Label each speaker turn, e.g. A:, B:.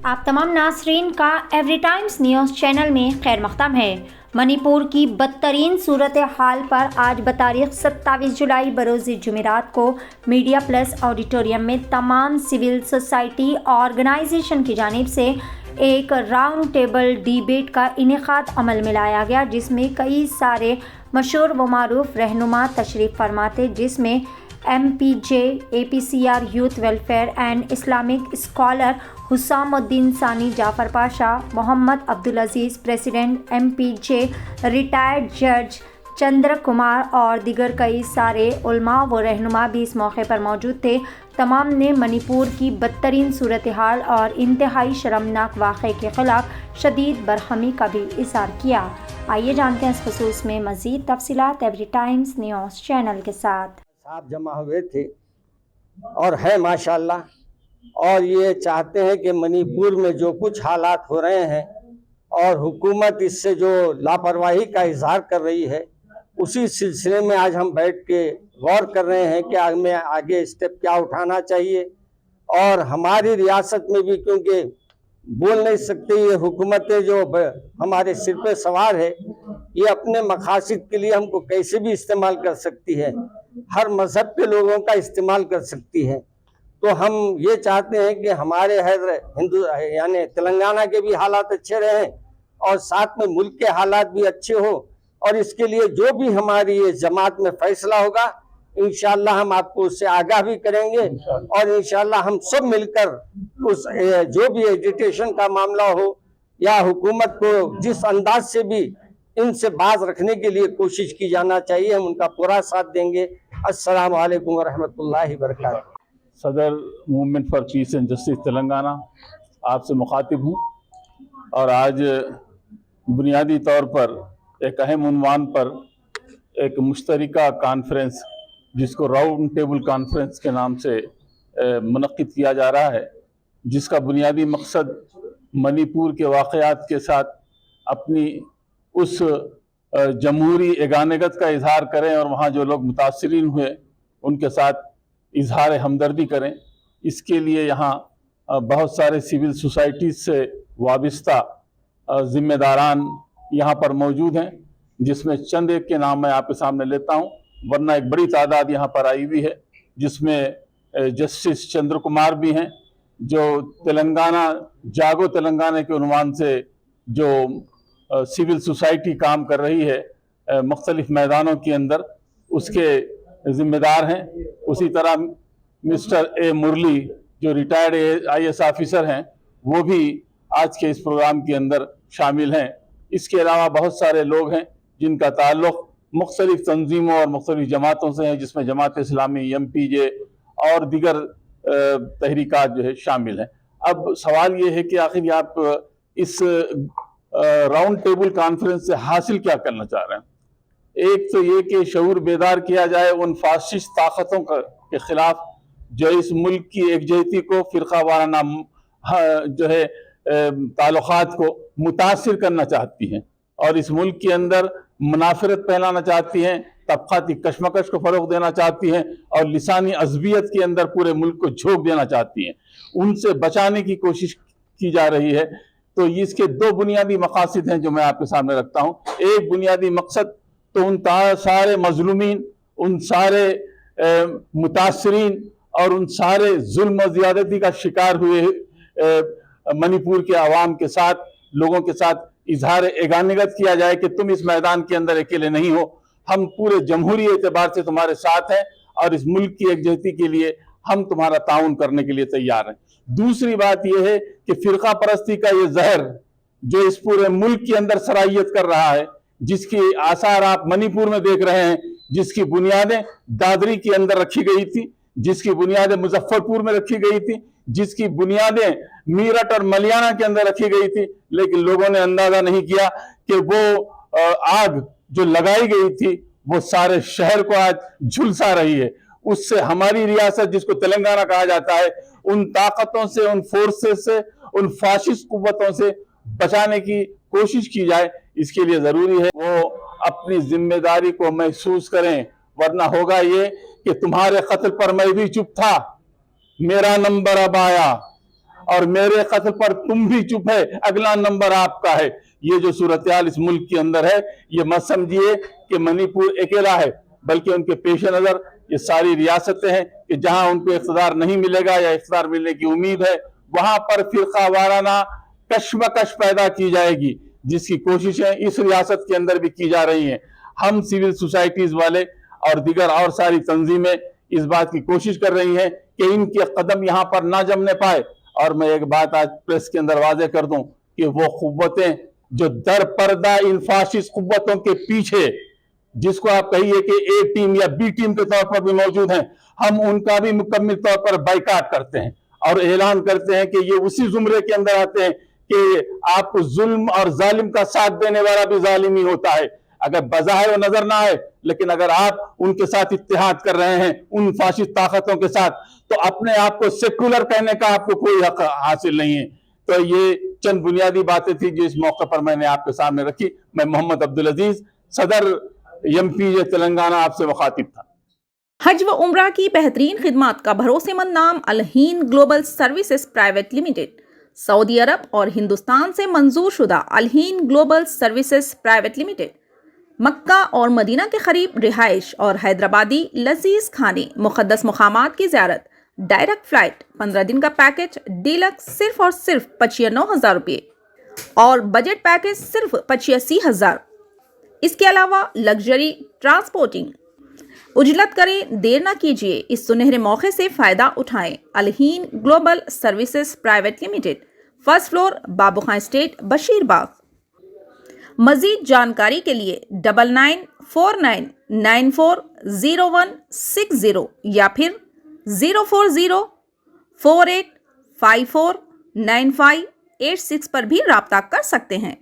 A: आप तमाम नाज़रीन का एवरी टाइम्स न्यूज़ चैनल में खैर मक़दम है। मणिपुर की बदतरीन सूरत हाल पर आज बतारीख 27 जुलाई बरोज़ जुमेरात को मीडिया प्लस ऑडिटोरियम में तमाम सिविल सोसाइटी ऑर्गेनाइजेशन की जानिब से एक राउंड टेबल डिबेट का इनेकाद अमल में लाया गया, जिसमें कई सारे मशहूर व मारूफ रहनुमा तशरीफ़ फरमाते, जिसमें MPJ, APCR youth welfare and Islamic scholar Husamuddin Sani Jafar Pasha, Mohammed Abdul Aziz president MPJ, retired जज चंद्र कुमार और दिगर कई सारे उलमा व रहनुमा भी इस मौके पर मौजूद थे। तमाम ने मणिपुर की बदतरीन सूरत हाल और इंतहाई शर्मनाक वाक़े के ख़िलाफ़ शदीद बरहमी का भी इज़हार किया। आइए जानते हैं इस खसूस में मज़ीद तफ़सीलात एवरी टाइम्स न्यूज़ चैनल के साथ।
B: साहब जमा हुए थे और है माशाल्लाह, और ये चाहते हैं कि मणिपुर में जो कुछ हालात हो रहे हैं और हुकूमत इससे जो लापरवाही का इजहार कर रही है, उसी सिलसिले में आज हम बैठ के गौर कर रहे हैं कि हमें आगे स्टेप क्या उठाना चाहिए। और हमारी रियासत में भी, क्योंकि बोल नहीं सकते, ये हुकूमतें जो हमारे सिर पे सवार है, ये अपने मकासद के लिए हमको कैसे भी इस्तेमाल कर सकती है, हर मज़हब के लोगों का इस्तेमाल कर सकती है। तो हम ये चाहते हैं कि हमारे हिंदू यानी तेलंगाना के भी हालात अच्छे रहें और साथ में मुल्क के हालात भी अच्छे हो, और इसके लिए जो भी हमारी ये जमात में फैसला होगा इंशाअल्लाह हम आपको उससे आगाह भी करेंगे, और इंशाअल्लाह हम सब मिलकर उस जो भी एजुटेशन का मामला हो या हुकूमत को जिस अंदाज से भी इनसे बात रखने के लिए कोशिश की जाना चाहिए, हम उनका पूरा साथ देंगे। अस्सलाम वालेकुम व रहमतुल्लाहि व बरकातहू।
C: सदर movement for piece and justice Telangana आपसे मुखातिब हूँ, और आज बुनियादी तौर पर एक अहम उन्वान पर एक मुश्तरका कॉन्फ्रेंस, जिसको राउंड टेबल कॉन्फ्रेंस के नाम से मुनक्किद किया जा रहा है, जिसका बुनियादी मकसद मणिपुर के वाक़यात के साथ अपनी उस जमहूरी एगानगत का इजहार करें और वहाँ जो लोग मुतासरीन हुए उनके साथ इजहार हमदर्दी करें। इसके लिए यहाँ बहुत सारे सिविल सोसाइटीज़ से वाबस्ता ज़िम्मेदारान यहाँ पर मौजूद हैं, जिसमें चंद एक के नाम मैं आपके सामने लेता हूँ, वरना एक बड़ी तादाद यहाँ पर आई हुई है, जिसमें जस्टिस चंद्र कुमार भी हैं, जो तेलंगाना जागो तेलंगाना के उन्वान से जो सिविल सोसाइटी काम कर रही है मुख्तलिफ मैदानों के अंदर, उसके ज़िम्मेदार हैं। उसी तरह मिस्टर ए मुरली जो रिटायर्ड IAS ऑफिसर हैं, वो भी आज के इस प्रोग्राम के अंदर शामिल हैं। इसके अलावा बहुत सारे लोग हैं जिनका ताल्लुक़ मुख्तलिफ तंजीमों और मुख्तलिफ जमातों से है, जिसमें जमात इस्लामी, MPJ और दीगर तहरीकात जो है शामिल हैं। अब सवाल ये है कि आखिर आप इस राउंड टेबल कॉन्फ्रेंस से हासिल क्या करना चाह रहे हैं। एक तो ये कि शऊर बेदार किया जाए उन फासिस्ट ताकतों के खिलाफ जो इस मुल्क की एकजहती को, फ़िरका वाराना जो है ताल्लुकात को मुतासिर करना चाहती हैं, और इस मुल्क के अंदर मुनाफरत फैलाना चाहती हैं, तबक़ाती कशमकश को फ़रोग़ देना चाहती हैं, और लिसानी अज़बियत के अंदर पूरे मुल्क को झोंक देना चाहती हैं। उनसे बचाने की कोशिश की जा रही है। तो इसके दो बुनियादी मकासद हैं जो मैं आपके सामने रखता हूँ। एक बुनियादी मकसद तो उन सारे मजलूमीन, उन सारे मुतासरीन और उन सारे जुल्म और ज़्यादती का शिकार हुए मणिपुर के अवाम के साथ, लोगों के साथ इजहार एगानगत किया जाए कि तुम इस मैदान के अंदर अकेले नहीं हो, हम पूरे जमहूरी एतबार से तुम्हारे साथ हैं, और इस मुल्क की एकजहती के लिए हम तुम्हारा ताउन करने के लिए तैयार हैं। दूसरी बात यह है कि फ़िरका परस्ती का ये जहर जो इस पूरे मुल्क के अंदर सराहियत कर रहा है, जिसकी आसार आप मणिपुर में देख रहे हैं, जिसकी बुनियादें दादरी के अंदर रखी गई थी, जिसकी बुनियादें मुजफ्फरपुर में रखी गई थी, जिसकी बुनियादें मीरठ और मलियाना के अंदर रखी गई थी, लेकिन लोगों ने अंदाजा नहीं किया कि वो आग जो लगाई गई थी वो सारे शहर को आज झुलसा रही है। उससे हमारी रियासत, जिसको तेलंगाना कहा जाता है, उन ताकतों से, उन फोर्सेस से, उन फाशिस्ट कुव्वतों से बचाने की कोशिश की जाए। इसके लिए जरूरी है वो अपनी जिम्मेदारी को महसूस करें, वरना होगा ये कि तुम्हारे कत्ल पर मैं भी चुप था, मेरा नंबर अब आया, اور میرے قتل پر تم بھی چپ ہے، اگلا نمبر آپ کا ہے۔ یہ جو صورتحال اس ملک کے اندر ہے، یہ مت سمجھیے کہ منی پور اکیلا ہے، بلکہ ان کے پیش نظر یہ ساری ریاستیں ہیں کہ جہاں ان کو اقتدار نہیں ملے گا یا اقتدار ملنے کی امید ہے، وہاں پر فرقہ وارانہ کشمکش پیدا کی جائے گی، جس کی کوششیں اس ریاست کے اندر بھی کی جا رہی ہیں۔ ہم سول سوسائٹیز والے اور دیگر اور ساری تنظیمیں اس بات کی کوشش کر رہی ہیں کہ ان کے قدم یہاں پر نہ جمنے پائے۔ اور میں ایک بات آج پریس کے اندر واضح کر دوں کہ وہ قوتیں جو در پردہ ان فاشسٹ قوتوں کے پیچھے، جس کو آپ کہیے کہ اے ٹیم یا بی ٹیم کے طور پر بھی موجود ہیں، ہم ان کا بھی مکمل طور پر بائیکاٹ کرتے ہیں اور اعلان کرتے ہیں کہ یہ اسی زمرے کے اندر آتے ہیں کہ آپ کو ظلم اور ظالم کا ساتھ دینے والا بھی ظالم ہی ہوتا ہے، اگر بظاہر وہ نظر نہ آئے، لیکن اگر آپ ان کے ساتھ اتحاد کر رہے ہیں، ان فاشسٹ طاقتوں کے ساتھ، تو اپنے آپ کو سیکولر کہنے کا آپ کو کوئی حق حاصل نہیں ہے۔ تو یہ چند بنیادی باتیں تھیں جو اس موقع پر میں نے آپ کے سامنے رکھی۔ میں محمد عبدالعزیز، صدر MP تلنگانہ، آپ سے مخاطب تھا۔
D: حج و عمرہ کی بہترین خدمات کا بھروسے مند نام الہین گلوبل سروسز پرائیویٹ لمیٹڈ، سعودی عرب اور ہندوستان سے منظور شدہ الہین گلوبل سروسز پرائیویٹ لمیٹڈ، مکہ اور مدینہ کے قریب رہائش اور حیدرآبادی لذیذ کھانے، مقدس مقامات کی زیارت، ڈائریکٹ فلائٹ، 15 دن کا پیکج ڈیلکس صرف اور صرف 95,000 روپے اور بجٹ پیکج صرف 85,000۔ اس کے علاوہ لگژری ٹرانسپورٹنگ۔ اجلت کریں، دیر نہ کیجیے، اس سنہرے موقع سے فائدہ اٹھائیں۔ الہین global services private limited, first floor, Babu Khan estate, Bashir Bagh. مزید جانکاری کے لیے 9949940160 یا پھر 04048549586 پر بھی رابطہ کر سکتے ہیں۔